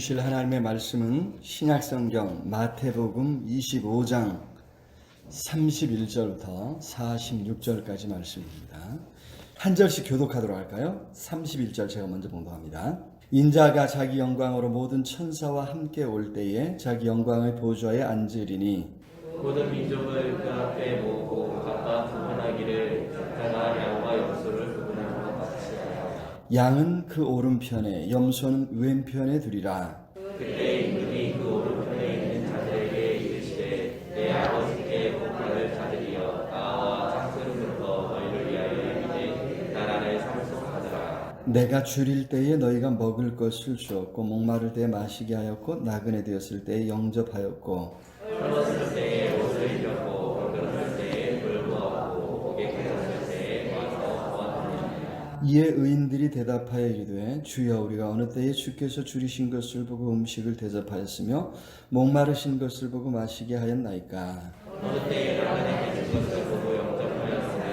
주실 하나님의 말씀은 신약성경 마태복음 25장 31절부터 46절까지 말씀입니다. 한 절씩 교독하도록 할까요? 31절 제가 먼저 봉독합니다. 인자가 자기 영광으로 모든 천사와 함께 올 때에 자기 영광의 보좌에 앉으리니 모든 민족을 그 앞에 모으고 각각 구분하기를 작자가 양과 염소를 구분하는 것 같이 하라. 양은 그 오른편에 염소는 왼편에 두리라. 그때 임금이 그 오른편에 있는 자들에게 이르시되 내 아버지께 복받을 자들이여 나와 창세로부터 너희를 위하여 이르되 나라를 상속하더라. 내가 줄일 때에 너희가 먹을 것을 주었고 목마를 때에 마시게 하였고 나그네 되었을 때에 영접하였고 헐벗을 때에 옷을 입혔고 병들었을 때에 돌 부었고 목에 꽂혔을 때에 와서 보았느니라. 이에 의인들이 대답하여 이르되 주여 우리가 어느 때에 주께서 줄이신 것을 보고 음식을 대접하였으며 목마르신 것을 보고 마시게 하였나이까. 어느 때에 나그네 되신 것을 보고 영접하였으며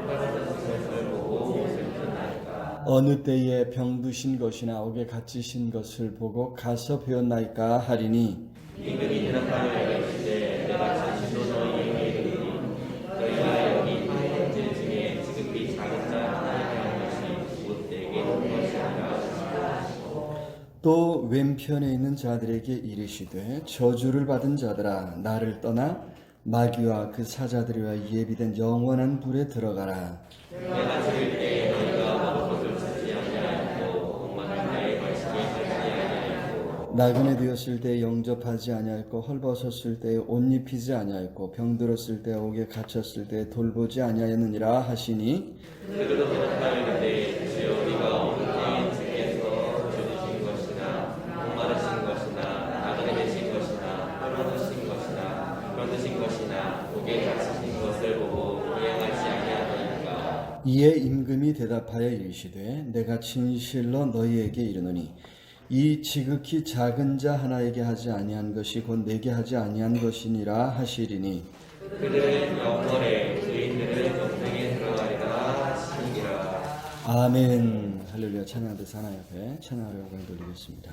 헐벗으신 것을 보고 옷을 입혔나이까. 어느 때에 병드신 것이나 옥에 갇히신 것을 보고 가서 배웠나이까 하리니 임금이 대답하여 이르시되 내가 진실로 너희에게 이르노니 너희가 여기 황혼질 중에 지극히 작은 자 하나에게 한 것이 곧 내게 한 것이 아니라. 또 왼편에 있는 자들에게 이르시되 저주를 받은 자들아 나를 떠나 마귀와 그 사자들이 위하여 예비된 영원한 불에 들어가라. 내가 죽을 때에 너희가 먹을 것을 찾지 아니하였고 목마를 때에 마시게 하지 아니하였고 나그네 되었을 때 영접하지 아니하였고 헐벗었을 때 옷 입히지 아니하였고 병들었을 때 옥에 갇혔을 때 돌보지 아니하였느니라 하시니 그들도 대답하여 이르되 주여 우리가 어느 때에 주께서 줄이신 것이나 목마르신 것이나 나그네 되신 것이나 헐벗으신 것이나 병드신 것이나 옥에 갇히신 것을 보고 이행하지 아니하노니까. 이에 임금이 대답하여 이르시되 내가 진실로 너희에게 이르노니 이 지극히 작은 자 하나에게 하지 아니한 것이 곧 내게 하지 아니한 것이니라 하시리니 그들은 영원에 의인들은 영생에 들어가리라 하시니라. 아멘. 할렐루야. 찬양하듯 하나님 앞에 찬양하려 영광을 돌리겠습니다.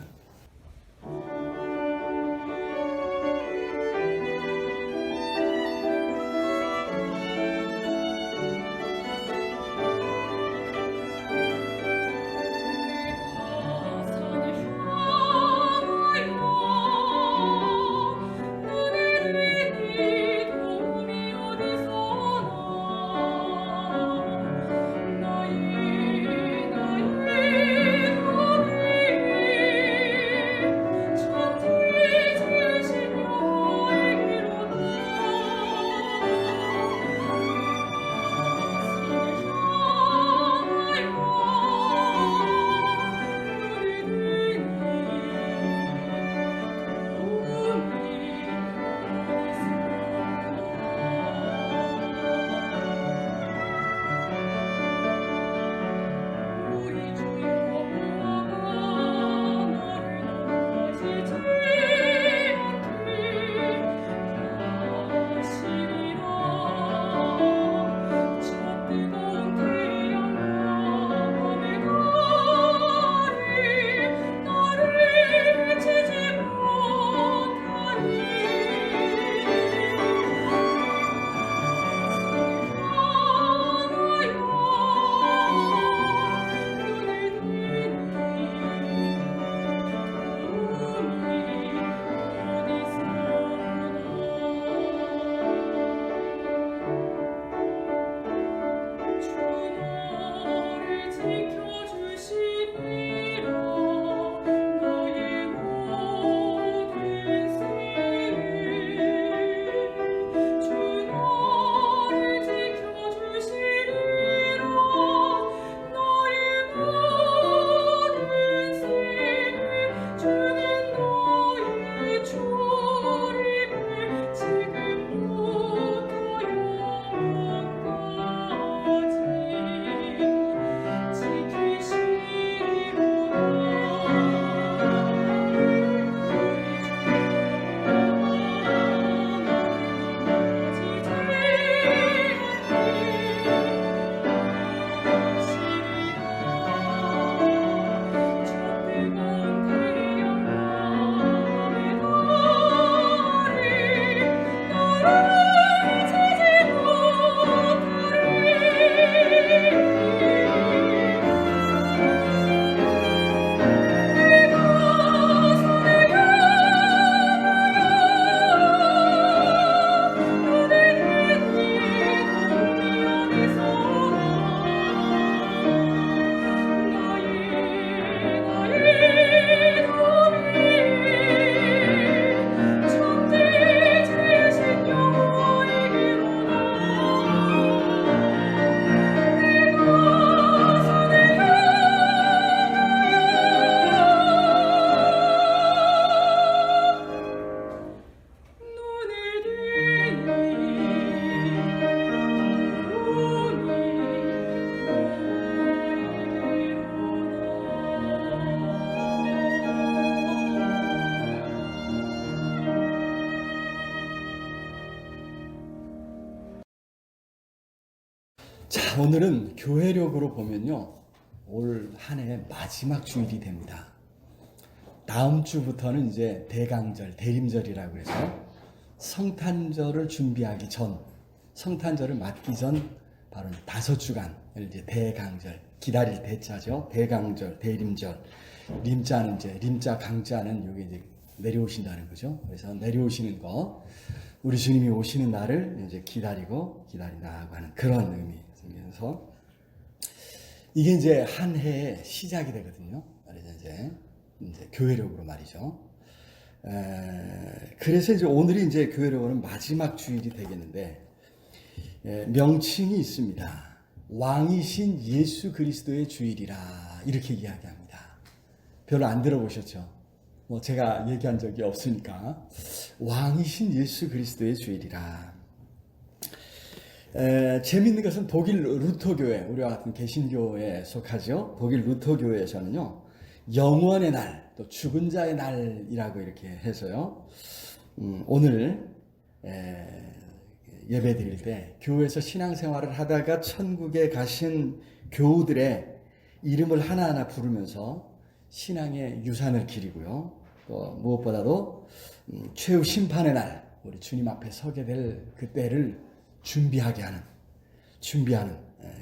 자, 오늘은 교회력으로 보면요, 올 한 해 마지막 주일이 됩니다. 다음 주부터는 이제 대강절, 대림절이라고 해서 성탄절을 준비하기 전, 성탄절을 맞기 전 바로 5주간을 이제 대강절, 기다릴 대자죠. 대강절, 대림절. 림자는 이제 림자 강자는 여기 이제 내려오신다는 거죠. 그래서 내려오시는 거, 우리 주님이 오시는 날을 이제 기다린다고 하는 그런 의미에서 이게 이제 한 해의 시작이 되거든요. 그래서 이제 교회력으로 말이죠. 그래서 이제 오늘이 이제 교회력으로는 마지막 주일이 되겠는데, 명칭이 있습니다. 왕이신 예수 그리스도의 주일이라 이렇게 이야기합니다. 별로 안 들어보셨죠? 뭐 제가 얘기한 적이 없으니까. 왕이신 예수 그리스도의 주일이라. 재밌는 것은 독일 루터교회, 우리와 같은 개신교에 속하죠. 독일 루터교회에서는요, 영원의 날, 또 죽은 자의 날이라고 이렇게 해서요, 오늘 예배 드릴 때 교회에서 신앙생활을 하다가 천국에 가신 교우들의 이름을 하나하나 부르면서 신앙의 유산을 기리고요, 또 무엇보다도 최후 심판의 날, 우리 주님 앞에 서게 될 그때를 준비하는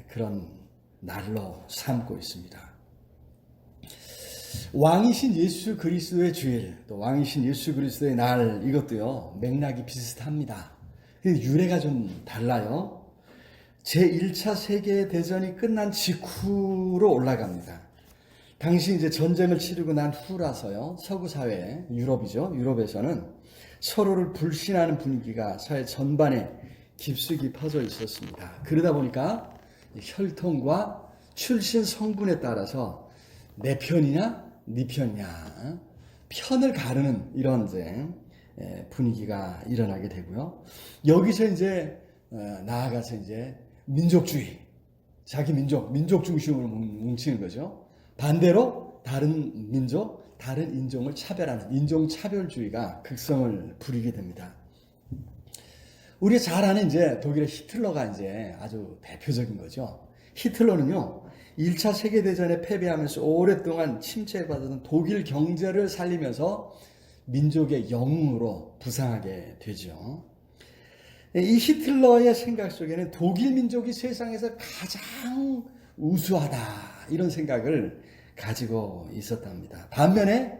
그런 날로 삼고 있습니다. 왕이신 예수 그리스도의 주일, 또 왕이신 예수 그리스도의 날, 이것도요 맥락이 비슷합니다. 유래가 좀 달라요. 제1차 세계대전이 끝난 직후로 올라갑니다. 당시 이제 전쟁을 치르고 난 후라서요, 서구 사회, 유럽이죠. 유럽에서는 서로를 불신하는 분위기가 사회 전반에 깊숙이 퍼져 있었습니다. 그러다 보니까 혈통과 출신 성분에 따라서 내 편이냐, 네 편이냐, 편을 가르는 이런 이제 분위기가 일어나게 되고요. 여기서 이제 나아가서 이제 민족주의, 자기 민족 중심으로 뭉치는 거죠. 반대로 다른 민족, 다른 인종을 차별하는 인종차별주의가 극성을 부리게 됩니다. 우리가 잘 아는 이제 독일의 히틀러가 이제 아주 대표적인 거죠. 히틀러는요, 1차 세계대전에 패배하면서 오랫동안 침체받았던 독일 경제를 살리면서 민족의 영웅으로 부상하게 되죠. 이 히틀러의 생각 속에는 독일 민족이 세상에서 가장 우수하다, 이런 생각을 가지고 있었답니다. 반면에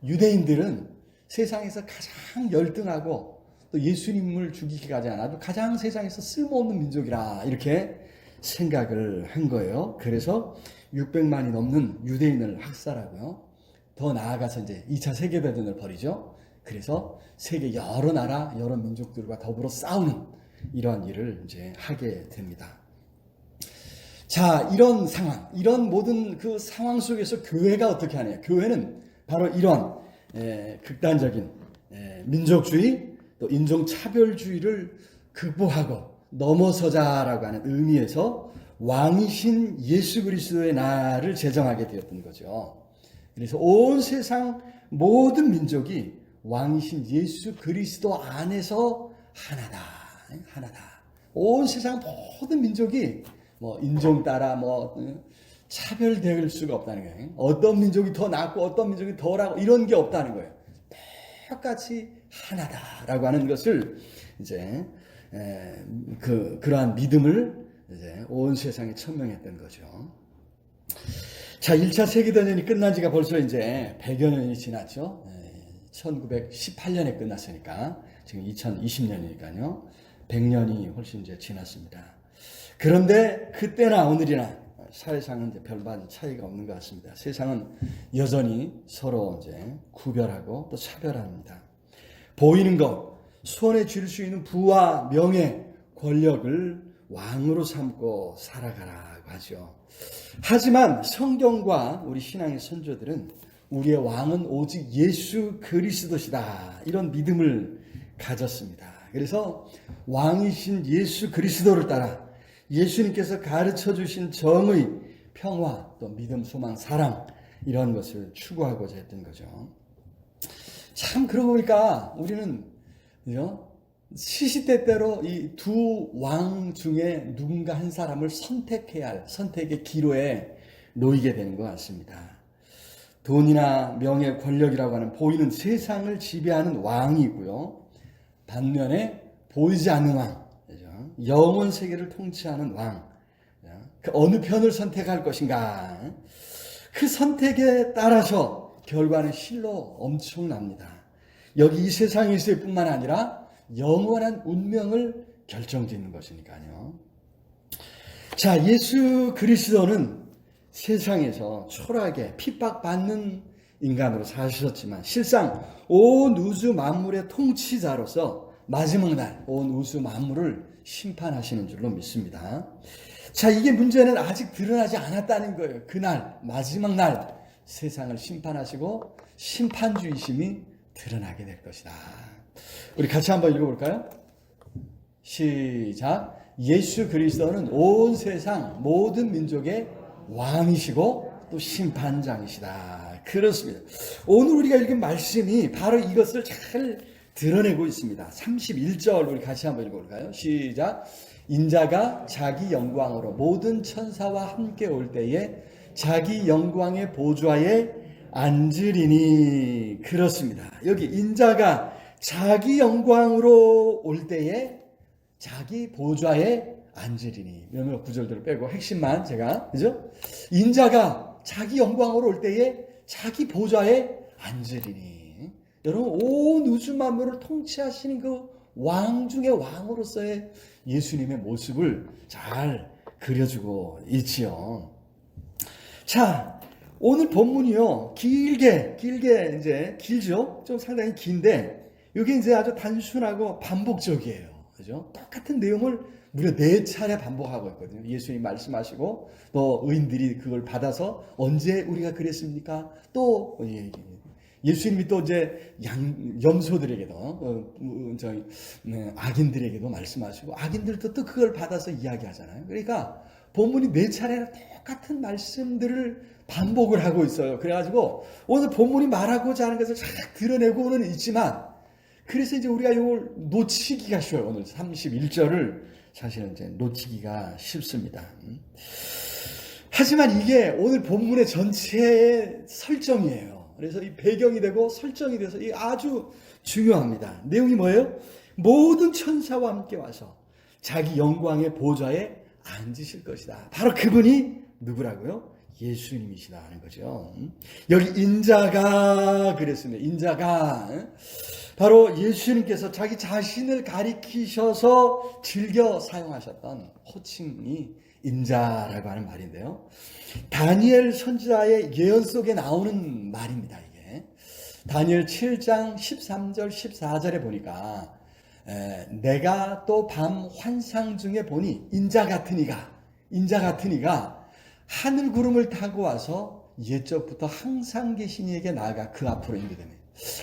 유대인들은 세상에서 가장 열등하고 또 예수님을 죽이기까지 하지 않아도 가장 세상에서 쓸모없는 민족이라 이렇게 생각을 한 거예요. 그래서 600만이 넘는 유대인을 학살하고요. 더 나아가서 이제 2차 세계대전을 벌이죠. 그래서 세계 여러 나라, 여러 민족들과 더불어 싸우는 이러한 일을 이제 하게 됩니다. 자, 이런 상황, 이런 모든 그 상황 속에서 교회가 어떻게 하느냐. 교회는 바로 이런 극단적인 민족주의, 또 인종차별주의를 극복하고 넘어서자라고 하는 의미에서 왕이신 예수 그리스도의 날을 제정하게 되었던 거죠. 그래서 온 세상 모든 민족이 왕이신 예수 그리스도 안에서 하나다. 온 세상 모든 민족이 뭐 인종 따라 뭐 차별될 수가 없다는 거예요. 어떤 민족이 더 낫고 어떤 민족이 덜하고 이런 게 없다는 거예요. 똑같이 하나다라고 하는 것을 이제 그러한 믿음을 이제 온 세상에 천명했던 거죠. 자, 1차 세계대전이 끝난 지가 벌써 이제 100여 년이 지났죠. 1918년에 끝났으니까 지금 2020년이니까요. 100년이 훨씬 이제 지났습니다. 그런데 그때나 오늘이나 사회상은 이제 별반 차이가 없는 것 같습니다. 세상은 여전히 서로 이제 구별하고 또 차별합니다. 보이는 것, 손에 쥘 수 있는 부와 명예, 권력을 왕으로 삼고 살아가라고 하죠. 하지만 성경과 우리 신앙의 선조들은 우리의 왕은 오직 예수 그리스도시다, 이런 믿음을 가졌습니다. 그래서 왕이신 예수 그리스도를 따라 예수님께서 가르쳐 주신 정의, 평화, 또 믿음, 소망, 사랑, 이런 것을 추구하고자 했던 거죠. 참 그러고 보니까 우리는 시시때때로 이 두 왕 중에 누군가 한 사람을 선택해야 할 선택의 기로에 놓이게 되는 것 같습니다. 돈이나 명예, 권력이라고 하는 보이는 세상을 지배하는 왕이고요. 반면에 보이지 않는 왕, 영원 세계를 통치하는 왕. 그 어느 편을 선택할 것인가? 그 선택에 따라서 결과는 실로 엄청납니다. 여기 이 세상에 있을 뿐만 아니라 영원한 운명을 결정짓는 것이니까요. 자, 예수 그리스도는 세상에서 초라하게 핍박받는 인간으로 사셨지만 실상 온 우주 만물의 통치자로서 마지막 날 온 우주 만물을 심판하시는 줄로 믿습니다. 자, 이게 문제는 아직 드러나지 않았다는 거예요. 그날 마지막 날 세상을 심판하시고 심판주의심이 드러나게 될 것이다. 우리 같이 한번 읽어볼까요? 시작. 예수 그리스도는 온 세상 모든 민족의 왕이시고 또 심판장이시다. 그렇습니다. 오늘 우리가 읽은 말씀이 바로 이것을 잘 드러내고 있습니다. 31절 우리 같이 한번 읽어볼까요? 시작. 인자가 자기 영광으로 모든 천사와 함께 올 때에 자기 영광의 보좌에 앉으리니. 그렇습니다. 여기 인자가 자기 영광으로 올 때에 자기 보좌에 앉으리니. 몇몇 구절들을 빼고 핵심만 제가, 그죠? 인자가 자기 영광으로 올 때에 자기 보좌에 앉으리니. 여러분, 온 우주 만물을 통치하시는 그 왕 중의 왕으로서의 예수님의 모습을 잘 그려주고 있지요. 자, 오늘 본문이요. 길게 이제 길죠? 좀 상당히 긴데, 이게 이제 아주 단순하고 반복적이에요. 그죠? 똑같은 내용을 무려 4차례 반복하고 있거든요. 예수님 말씀하시고, 또 의인들이 그걸 받아서 언제 우리가 그랬습니까? 또, 예수님이 또 이제 염소들에게도, 악인들에게도 말씀하시고, 악인들도 또 그걸 받아서 이야기하잖아요. 그러니까 본문이 4차례나 똑같은 말씀들을 반복을 하고 있어요. 그래가지고 오늘 본문이 말하고자 하는 것을 잘 드러내고는 있지만, 그래서 이제 우리가 이걸 놓치기가 쉬워요. 오늘 31절을 사실은 이제 놓치기가 쉽습니다. 하지만 이게 오늘 본문의 전체의 설정이에요. 그래서 이 배경이 되고 설정이 돼서 이 아주 중요합니다. 내용이 뭐예요? 모든 천사와 함께 와서 자기 영광의 보좌에 앉으실 것이다. 바로 그분이 누구라고요? 예수님이시다는 거죠. 여기 인자가 그랬습니다. 인자가 바로 예수님께서 자기 자신을 가리키셔서 즐겨 사용하셨던 호칭이 인자라고 하는 말인데요. 다니엘 선지자의 예언 속에 나오는 말입니다. 이게 다니엘 7장 13절 14절에 보니까 내가 또 밤 환상 중에 보니 인자 같은 이가 하늘 구름을 타고 와서 옛적부터 항상 계신 이에게 나아가 그 앞으로 인도되네.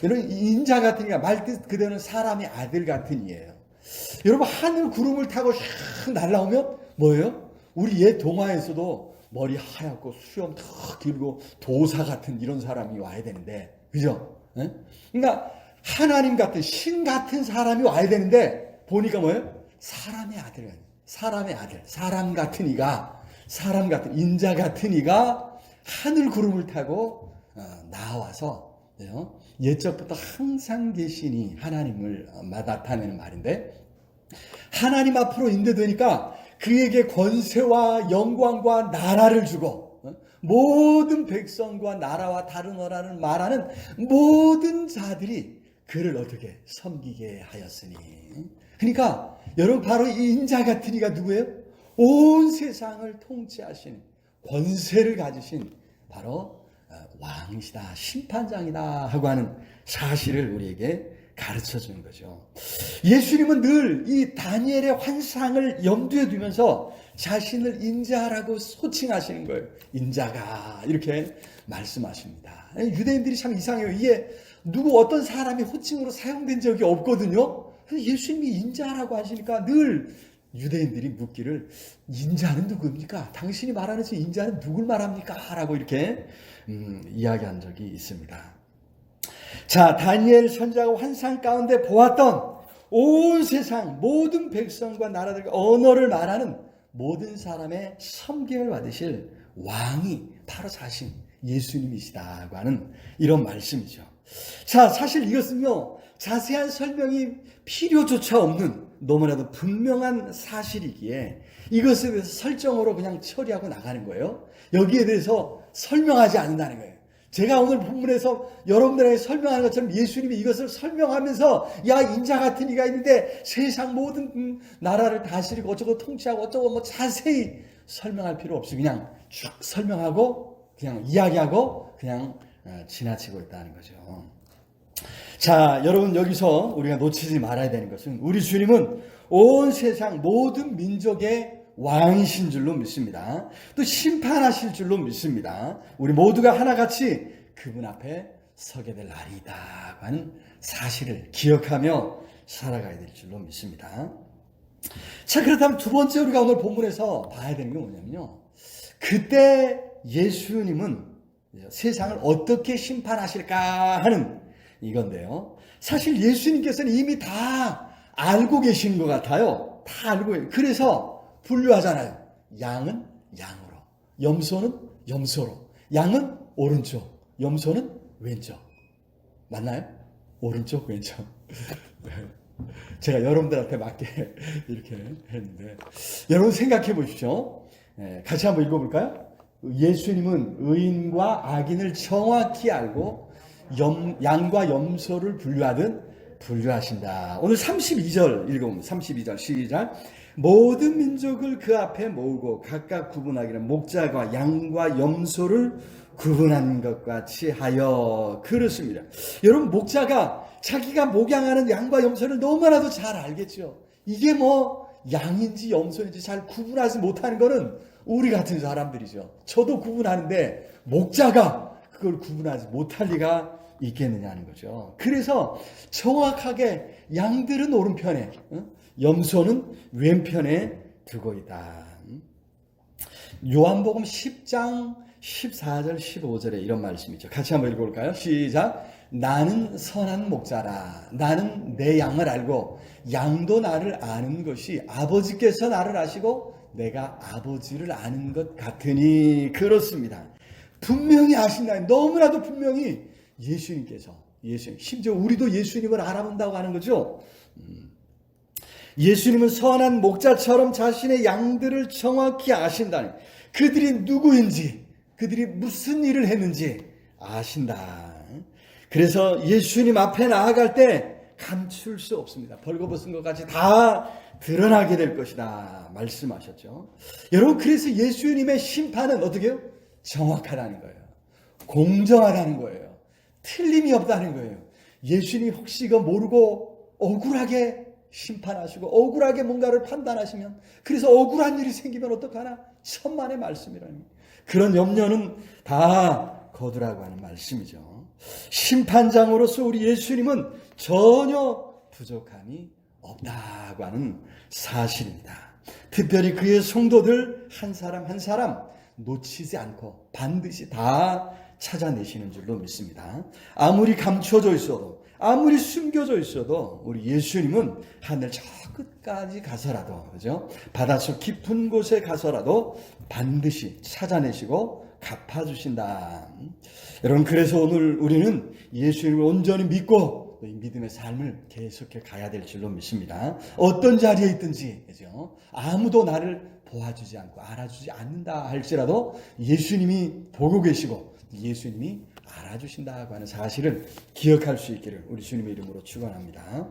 여러분, 인자 같은 이가 말뜻 그대로는 사람의 아들 같은 이예요. 여러분, 하늘 구름을 타고 샥 날아오면 뭐예요? 우리 옛 동화에서도 머리 하얗고 수염 탁 길고 도사 같은 이런 사람이 와야 되는데, 그죠? 그러니까 하나님 같은 신 같은 사람이 와야 되는데 보니까 뭐예요? 사람의 아들, 사람 같은 인자 같은 이가 하늘 구름을 타고 나와서 옛적부터 항상 계시니 하나님을 나타내는 말인데, 하나님 앞으로 인도되니까 그에게 권세와 영광과 나라를 주고 모든 백성과 나라와 다른 언어를 말하는 모든 자들이 그를 어떻게 섬기게 하였으니. 그러니까 여러분, 바로 이 인자 같은 이가 누구예요? 온 세상을 통치하신 권세를 가지신 바로 왕이시다, 심판장이다 하고 하는 사실을 우리에게 가르쳐 주는 거죠. 예수님은 늘 이 다니엘의 환상을 염두에 두면서 자신을 인자라고 호칭하시는 거예요. 인자가 이렇게 말씀하십니다. 유대인들이 참 이상해요. 이게 어떤 사람이 호칭으로 사용된 적이 없거든요. 예수님이 인자라고 하시니까 늘 유대인들이 묻기를, 인자는 누구입니까? 당신이 말하는 저 인자는 누굴 말합니까? 라고 이렇게 이야기한 적이 있습니다. 자, 다니엘 선지자가 환상 가운데 보았던 온 세상 모든 백성과 나라들과 언어를 말하는 모든 사람의 섬김을 받으실 왕이 바로 자신 예수님이시다고 하는 이런 말씀이죠. 자, 사실 이것은요, 자세한 설명이 필요조차 없는 너무나도 분명한 사실이기에 이것에 대해서 설정으로 그냥 처리하고 나가는 거예요. 여기에 대해서 설명하지 않는다는 거예요. 제가 오늘 본문에서 여러분들에게 설명하는 것처럼 예수님이 이것을 설명하면서 야, 인자 같은 이가 있는데 세상 모든 나라를 다스리고 어쩌고 통치하고 어쩌고 뭐 자세히 설명할 필요 없이 그냥 쭉 설명하고 그냥 이야기하고 그냥 지나치고 있다는 거죠. 자, 여러분, 여기서 우리가 놓치지 말아야 되는 것은 우리 주님은 온 세상 모든 민족의 왕이신 줄로 믿습니다. 또 심판하실 줄로 믿습니다. 우리 모두가 하나같이 그분 앞에 서게 될 날이다 하는 사실을 기억하며 살아가야 될 줄로 믿습니다. 자, 그렇다면 두 번째 우리가 오늘 본문에서 봐야 되는 게 뭐냐면요, 그때 예수님은 세상을 어떻게 심판하실까 하는 이건데요. 사실 예수님께서는 이미 다 알고 계신 것 같아요. 다 알고 계세요. 그래서 분류하잖아요. 양은 양으로, 염소는 염소로. 양은 오른쪽, 염소는 왼쪽. 맞나요? 오른쪽, 왼쪽. 제가 여러분들한테 맞게 이렇게 했는데, 여러분 생각해 보십시오. 같이 한번 읽어볼까요? 예수님은 의인과 악인을 정확히 알고 양과 염소를 분류하듯 분류하신다. 오늘 32절 읽어봅니다. 32절 시작. 모든 민족을 그 앞에 모으고 각각 구분하기는 목자가 양과 염소를 구분한 것 같이 하여 그렇습니다. 여러분, 목자가 자기가 목양하는 양과 염소를 너무나도 잘 알겠죠. 이게 뭐 양인지 염소인지 잘 구분하지 못하는 거는 우리 같은 사람들이죠. 저도 구분하는데 목자가 그걸 구분하지 못할 리가 있겠느냐는 거죠. 그래서 정확하게 양들은 오른편에, 염소는 왼편에 두고 있다. 요한복음 10장 14절 15절에 이런 말씀이죠. 같이 한번 읽어볼까요? 시작. 나는 선한 목자라. 나는 내 양을 알고 양도 나를 아는 것이 아버지께서 나를 아시고 내가 아버지를 아는 것 같으니 그렇습니다. 분명히 아신다. 너무나도 분명히 예수님께서, 심지어 우리도 예수님을 알아본다고 하는 거죠. 예수님은 선한 목자처럼 자신의 양들을 정확히 아신다니, 그들이 누구인지, 그들이 무슨 일을 했는지 아신다. 그래서 예수님 앞에 나아갈 때 감출 수 없습니다. 벌거벗은 것 같이 다 드러나게 될 것이다 말씀하셨죠. 여러분, 그래서 예수님의 심판은 어떻게 해요? 정확하다는 거예요. 공정하다는 거예요. 틀림이 없다는 거예요. 예수님이 혹시 이거 모르고 억울하게 심판하시고 억울하게 뭔가를 판단하시면, 그래서 억울한 일이 생기면 어떡하나? 천만의 말씀이라는 그런 염려는 다 거두라고 하는 말씀이죠. 심판장으로서 우리 예수님은 전혀 부족함이 없다고 하는 사실입니다. 특별히 그의 성도들 한 사람 한 사람 놓치지 않고 반드시 다 찾아내시는 줄로 믿습니다. 아무리 감춰져 있어도, 아무리 숨겨져 있어도 우리 예수님은 하늘 저 끝까지 가서라도, 그죠? 바닷속 깊은 곳에 가서라도 반드시 찾아내시고 갚아주신다. 여러분, 그래서 오늘 우리는 예수님을 온전히 믿고 이 믿음의 삶을 계속해 가야 될 줄로 믿습니다. 어떤 자리에 있든지, 그죠? 아무도 나를 도와주지 않고 알아주지 않는다 할지라도 예수님이 보고 계시고 예수님이 알아주신다고 하는 사실을 기억할 수 있기를 우리 주님의 이름으로 축원합니다.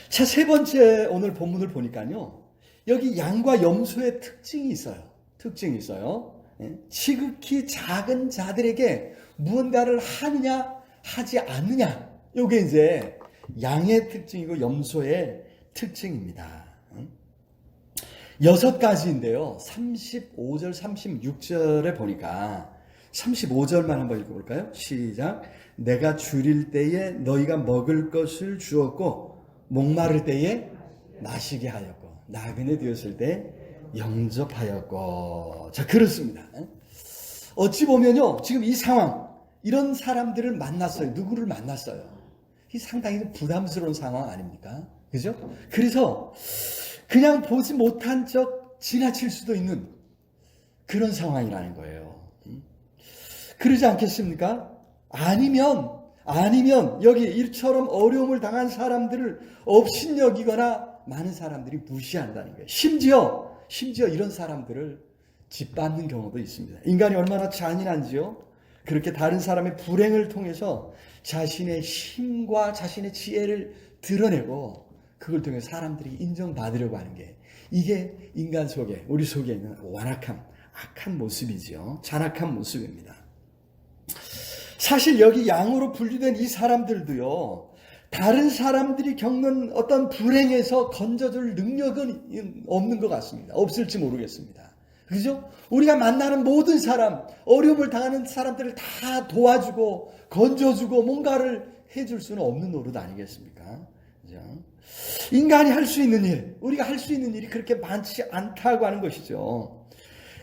자, 세 번째 오늘 본문을 보니까요, 여기 양과 염소의 특징이 있어요. 지극히 작은 자들에게 무언가를 하느냐 하지 않느냐, 이게 이제 양의 특징이고 염소의 특징입니다. 6가지인데요. 35절, 36절에 보니까 35절만 한번 읽어볼까요? 시작. 내가 줄일 때에 너희가 먹을 것을 주었고 목마를 때에 마시게 하였고 나그네 되었을 때 영접하였고. 자, 그렇습니다. 어찌 보면요, 지금 이 상황, 이런 사람들을 만났어요. 누구를 만났어요? 이 상당히 좀 부담스러운 상황 아닙니까? 그죠? 그래서 그냥 보지 못한 척 지나칠 수도 있는 그런 상황이라는 거예요. 그러지 않겠습니까? 아니면 여기 이처럼 어려움을 당한 사람들을 업신여기거나 많은 사람들이 무시한다는 거예요. 심지어 이런 사람들을 짓밟는 경우도 있습니다. 인간이 얼마나 잔인한지요. 그렇게 다른 사람의 불행을 통해서 자신의 힘과 자신의 지혜를 드러내고 그걸 통해 사람들이 인정받으려고 하는 게, 이게 인간 속에, 우리 속에 있는 완악함, 악한 모습이지요. 잔악한 모습입니다. 사실 여기 양으로 분류된 이 사람들도요, 다른 사람들이 겪는 어떤 불행에서 건져줄 능력은 없는 것 같습니다. 없을지 모르겠습니다. 그죠? 우리가 만나는 모든 사람, 어려움을 당하는 사람들을 다 도와주고 건져주고 뭔가를 해줄 수는 없는 노릇 아니겠습니까? 그죠? 인간이 할 수 있는 일, 우리가 할 수 있는 일이 그렇게 많지 않다고 하는 것이죠.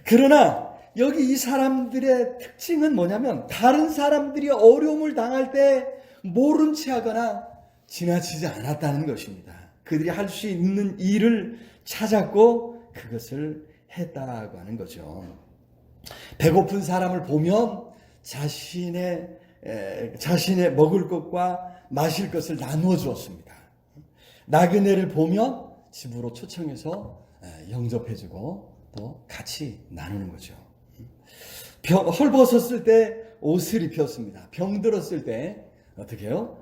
그러나 여기 이 사람들의 특징은 뭐냐면, 다른 사람들이 어려움을 당할 때 모른 채 하거나 지나치지 않았다는 것입니다. 그들이 할 수 있는 일을 찾았고 그것을 했다고 하는 거죠. 배고픈 사람을 보면 자신의 먹을 것과 마실 것을 나누어 주었습니다. 나그네를 보면 집으로 초청해서 영접해주고 또 같이 나누는 거죠. 헐벗었을 때 옷을 입혔습니다. 병들었을 때 어떻게 해요?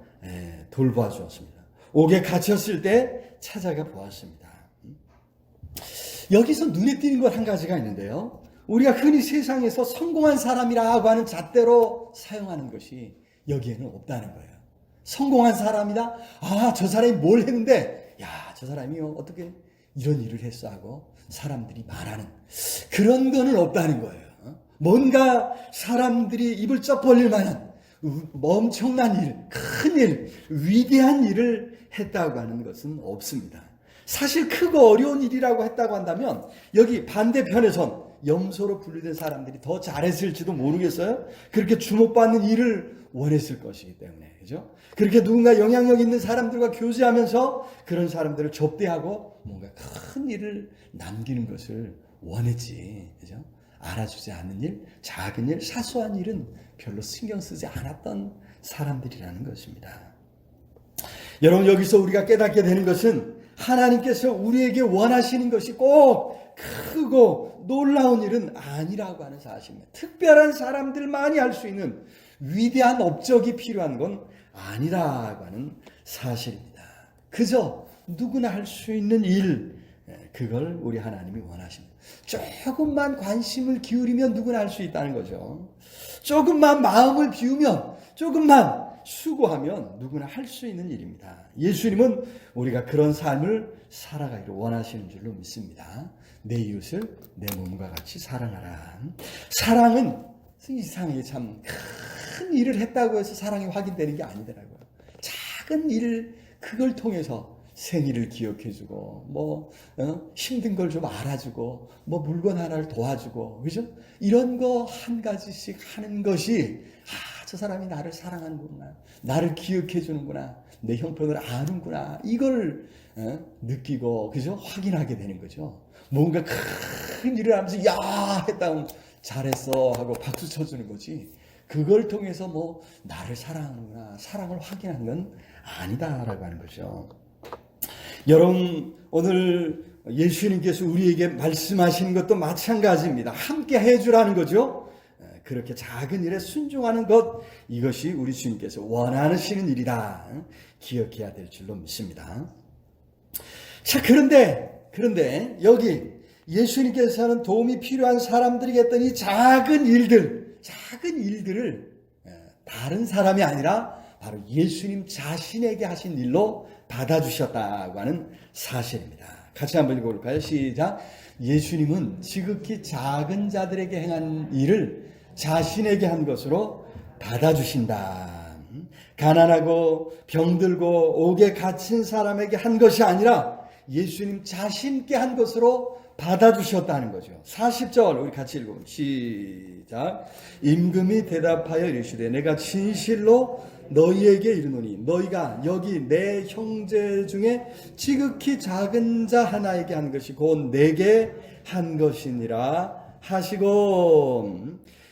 돌봐 주었습니다. 옥에 갇혔을 때 찾아가 보았습니다. 여기서 눈에 띄는 것 한 가지가 있는데요. 우리가 흔히 세상에서 성공한 사람이라고 하는 잣대로 사용하는 것이 여기에는 없다는 거예요. 성공한 사람이다? 아, 저 사람이 뭘 했는데, 야, 저 사람이 어떻게 이런 일을 했어 하고 사람들이 말하는 그런 거는 없다는 거예요. 뭔가 사람들이 입을 쩍 벌릴 만한 엄청난 일, 큰 일, 위대한 일을 했다고 하는 것은 없습니다. 사실 크고 어려운 일이라고 했다고 한다면 여기 반대편에선 염소로 분류된 사람들이 더 잘했을지도 모르겠어요. 그렇게 주목받는 일을 원했을 것이기 때문에, 그죠? 그렇게 누군가 영향력 있는 사람들과 교제하면서 그런 사람들을 접대하고 뭔가 큰 일을 남기는 것을 원했지, 그죠? 알아주지 않는 일, 작은 일, 사소한 일은 별로 신경 쓰지 않았던 사람들이라는 것입니다. 여러분, 여기서 우리가 깨닫게 되는 것은 하나님께서 우리에게 원하시는 것이 꼭 크고 놀라운 일은 아니라고 하는 사실입니다. 특별한 사람들만이 할 수 있는 위대한 업적이 필요한 건 아니라고 하는 사실입니다. 그저 누구나 할 수 있는 일, 그걸 우리 하나님이 원하십니다. 조금만 관심을 기울이면 누구나 할 수 있다는 거죠. 조금만 마음을 비우면, 조금만 수고하면 누구나 할 수 있는 일입니다. 예수님은 우리가 그런 삶을 살아가기를 원하시는 줄로 믿습니다. 내 이웃을 내 몸과 같이 사랑하라. 사랑은 이상하게 참 큰 일을 했다고 해서 사랑이 확인되는 게 아니더라고요. 작은 일, 그걸 통해서 생일을 기억해주고, 힘든 걸 좀 알아주고, 물건 하나를 도와주고, 그죠? 이런 거 한 가지씩 하는 것이, 저 사람이 나를 사랑하는구나, 나를 기억해주는구나, 내 형편을 아는구나, 이걸 느끼고, 그죠? 확인하게 되는 거죠. 뭔가 큰 일을 하면서, 야! 했다면 잘했어 하고 박수 쳐주는 거지. 그걸 통해서 나를 사랑하는구나, 사랑을 확인한 건 아니다라고 하는 거죠. 여러분, 오늘 예수님께서 우리에게 말씀하시는 것도 마찬가지입니다. 함께 해주라는 거죠. 그렇게 작은 일에 순종하는 것, 이것이 우리 주님께서 원하시는 일이다. 기억해야 될 줄로 믿습니다. 자, 그런데 여기 예수님께서는 도움이 필요한 사람들에게 했던 이 작은 일들을 다른 사람이 아니라 바로 예수님 자신에게 하신 일로 받아주셨다고 하는 사실입니다. 같이 한번 읽어볼까요? 시작. 예수님은 지극히 작은 자들에게 행한 일을 자신에게 한 것으로 받아주신다. 가난하고 병들고 옥에 갇힌 사람에게 한 것이 아니라 예수님 자신께 한 것으로 받아주셨다는 거죠. 40절 우리 같이 읽어봅니다. 시작. 임금이 대답하여 이르시되 내가 진실로 너희에게 이르노니 너희가 여기 내 형제 중에 지극히 작은 자 하나에게 한 것이 곧 내게 한 것이니라 하시고.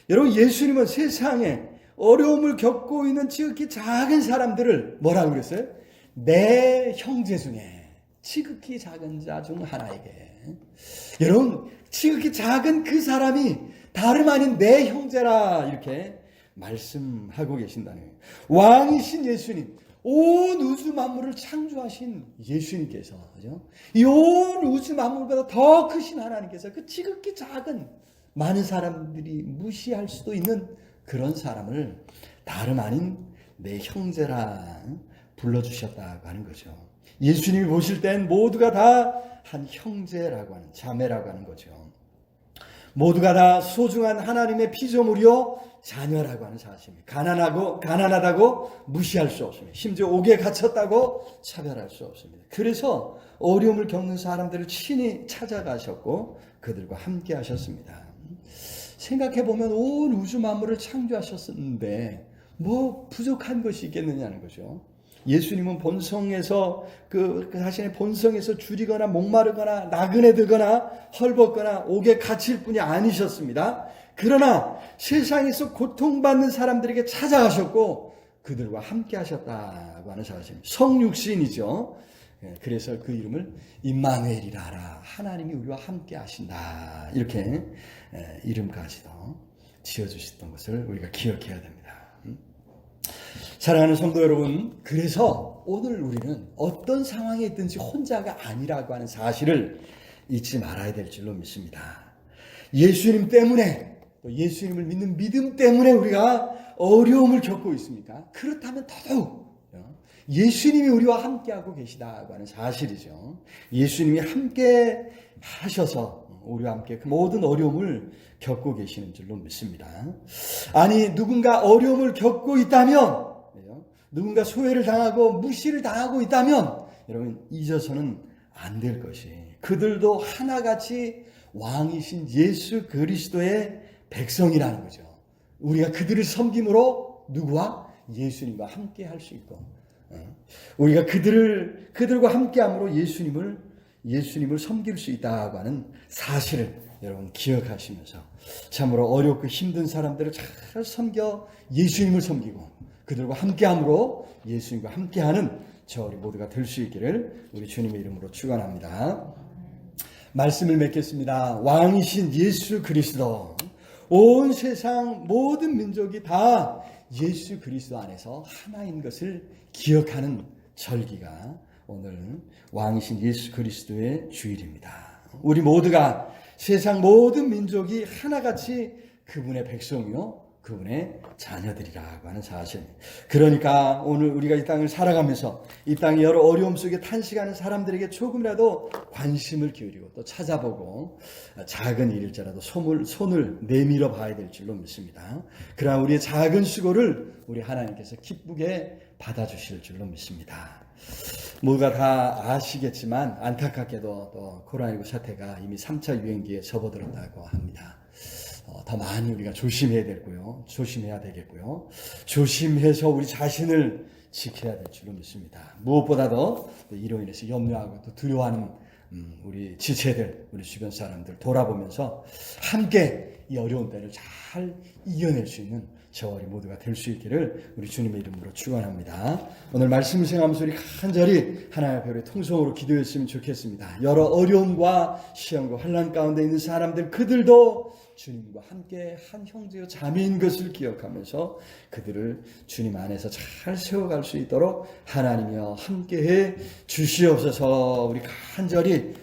여러분, 예수님은 세상에 어려움을 겪고 있는 지극히 작은 사람들을 뭐라고 그랬어요? 내 형제 중에 지극히 작은 자 중 하나에게. 여러분, 지극히 작은 그 사람이 다름 아닌 내 형제라 이렇게 말씀하고 계신다는 거예요. 왕이신 예수님, 온 우주 만물을 창조하신 예수님께서, 그죠? 이 온 우주 만물보다 더 크신 하나님께서 그 지극히 작은 많은 사람들이 무시할 수도 있는 그런 사람을 다름 아닌 내 형제라 불러주셨다고 하는 거죠. 예수님이 보실 땐 모두가 다 한 형제라고 하는, 자매라고 하는 거죠. 모두가 다 소중한 하나님의 피조물이요 자녀라고 하는 사실입니다. 가난하다고 무시할 수 없습니다. 심지어 옥에 갇혔다고 차별할 수 없습니다. 그래서 어려움을 겪는 사람들을 친히 찾아가셨고 그들과 함께 하셨습니다. 생각해보면 온 우주 만물을 창조하셨는데 뭐 부족한 것이 있겠느냐는 거죠. 예수님은 본성에서 그 자신의 본성에서 줄이거나 목마르거나 나그네 들거나 헐벗거나 옥에 갇힐 분이 아니셨습니다. 그러나 세상에서 고통받는 사람들에게 찾아가셨고 그들과 함께 하셨다고 하는 사실입니다. 성육신이죠. 그래서 그 이름을 임마누엘이라 하라. 하나님이 우리와 함께 하신다. 이렇게 이름까지도 지어주셨던 것을 우리가 기억해야 됩니다. 사랑하는 성도 여러분, 그래서 오늘 우리는 어떤 상황에 있든지 혼자가 아니라고 하는 사실을 잊지 말아야 될 줄로 믿습니다. 예수님 때문에, 또 예수님을 믿는 믿음 때문에 우리가 어려움을 겪고 있습니까? 그렇다면 더더욱 예수님이 우리와 함께하고 계시다고 하는 사실이죠. 예수님이 함께 하셔서 우리와 함께 그 모든 어려움을 겪고 계시는 줄로 믿습니다. 아니, 누군가 어려움을 겪고 있다면, 누군가 소외를 당하고 무시를 당하고 있다면 여러분 잊어서는 안 될 것이, 그들도 하나같이 왕이신 예수 그리스도의 백성이라는 거죠. 우리가 그들을 섬김으로 누구와? 예수님과 함께 할 수 있고, 우리가 그들과 함께함으로 예수님을 섬길 수 있다고 하는 사실을 여러분 기억하시면서 참으로 어렵고 힘든 사람들을 잘 섬겨 예수님을 섬기고 그들과 함께함으로 예수님과 함께하는 저 우리 모두가 될 수 있기를 우리 주님의 이름으로 축원합니다. 말씀을 맺겠습니다. 왕이신 예수 그리스도, 온 세상 모든 민족이 다 예수 그리스도 안에서 하나인 것을 기억하는 절기가 오늘 왕이신 예수 그리스도의 주일입니다. 우리 모두가 세상 모든 민족이 하나같이 그분의 백성이요 그분의 자녀들이라고 하는 사실. 그러니까 오늘 우리가 이 땅을 살아가면서 이 땅의 여러 어려움 속에 탄식하는 사람들에게 조금이라도 관심을 기울이고 또 찾아보고 작은 일일지라도 손을 내밀어 봐야 될 줄로 믿습니다. 그러나 우리의 작은 수고를 우리 하나님께서 기쁘게 받아주실 줄로 믿습니다. 모두가 다 아시겠지만 안타깝게도 또 코로나19 사태가 이미 3차 유행기에 접어들었다고 합니다. 더 많이 우리가 조심해야 되겠고요. 조심해서 우리 자신을 지켜야 될 줄로 믿습니다. 무엇보다도 이로 인해서 염려하고 또 두려워하는 우리 지체들, 우리 주변 사람들 돌아보면서 함께 이 어려운 때를 잘 이겨낼 수 있는 저 우리 모두가 될 수 있기를 우리 주님의 이름으로 축원합니다. 오늘 말씀 생각하면서 우리 간절히 하나님 앞에 우리 통성으로 기도했으면 좋겠습니다. 여러 어려움과 시험과 환난 가운데 있는 사람들, 그들도 주님과 함께 한 형제요 자매인 것을 기억하면서 그들을 주님 안에서 잘 세워갈 수 있도록 하나님이여 함께해 주시옵소서. 우리 간절히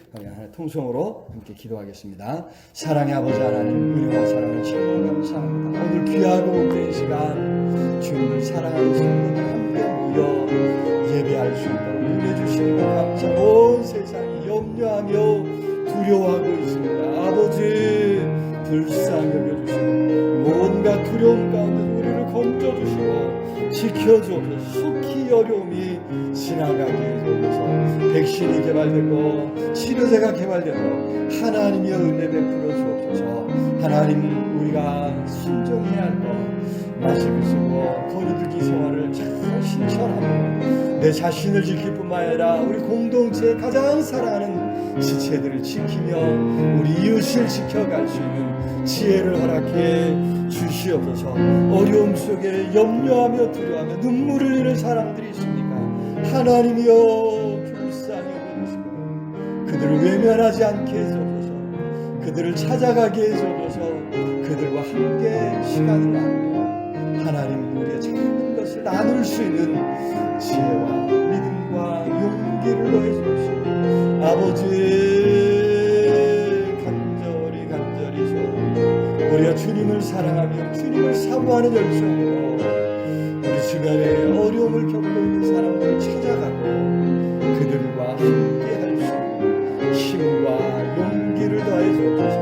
통성으로 함께 기도하겠습니다. 사랑의 아버지 하나님, 은혜와 사랑을 참으로 감사합니다. 오늘 귀하고 복된 시간 주님을 사랑하는 성도들 함께 모여 예배할 수 있도록 은혜 주시는 것 감사합니다. 온 세상이 염려하며 두려워하고 있습니다. 아버지 불쌍히 여겨주시고 온갖 두려움 가운데 우리를 건져주시고 지켜주옵소서. 속히 어려움이 지나가게 해주옵소서. 백신이 개발되고 치료제가 개발되도록 하나님의 은혜 베풀어 주옵소서. 하나님, 우리가 순종해야 할 것, 마스크 쓰고 거리두기 생활을 잘 실천하고 내 자신을 지킬 뿐만 아니라 우리 공동체의 가장 사랑하는 지체들을 지키며 우리 이웃을 지켜갈 수 있는 지혜를 허락해 주시옵소서. 어려움 속에 염려하며 두려워하며 눈물을 흘리는 사람들이 있습니까? 하나님이여 불쌍히 여겨주시고 그들을 외면하지 않게 해주옵소서. 그들을 찾아가게 해주옵소서. 그들과 함께 시간을 나누며 하나님 우리의 작은 것을 나눌 수 있는 지혜와 믿음과 용기를 더해 주옵소서. 아버지 간절히 우리가 주님을 사랑하며 주님을 사모하는 열정으로 우리 주변에 어려움을 겪고 있는 사람들을 찾아가고 그들과 함께 할 수 있는 힘과 용기를 더하여 주옵소서.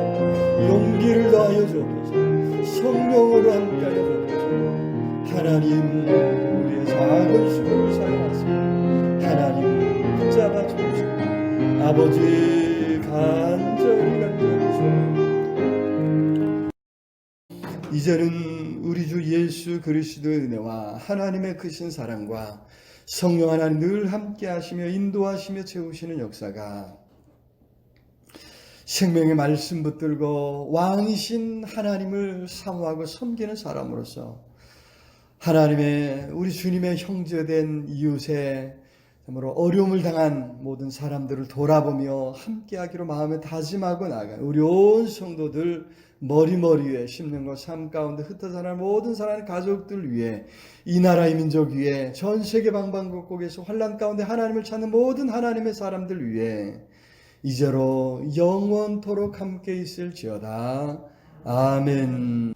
용기를 더하여 주옵소서. 성령으로 함께하여 주옵소서. 하나님 우리의 작은 수고를 사용하시고 하나님 붙잡아 주옵소서. 아버지 간절히 주옵소서. 이제는 우리 주 예수 그리스도의 은혜와 하나님의 크신 사랑과 성령 하나님 늘 함께 하시며 인도하시며 채우시는 역사가 생명의 말씀 붙들고 왕이신 하나님을 사모하고 섬기는 사람으로서 하나님의 우리 주님의 형제된 이웃의 참으로 어려움을 당한 모든 사람들을 돌아보며 함께하기로 마음에 다짐하고 나아간 우리 온 성도들 머리머리에 심는 것 삶 가운데 흩어져 나갈 모든 사랑하는 가족들 위해 이 나라의 민족 위에 전 세계 방방곡곡에서 환난 가운데 하나님을 찾는 모든 하나님의 사람들 위해 이제로 영원토록 함께 있을지어다. 아멘.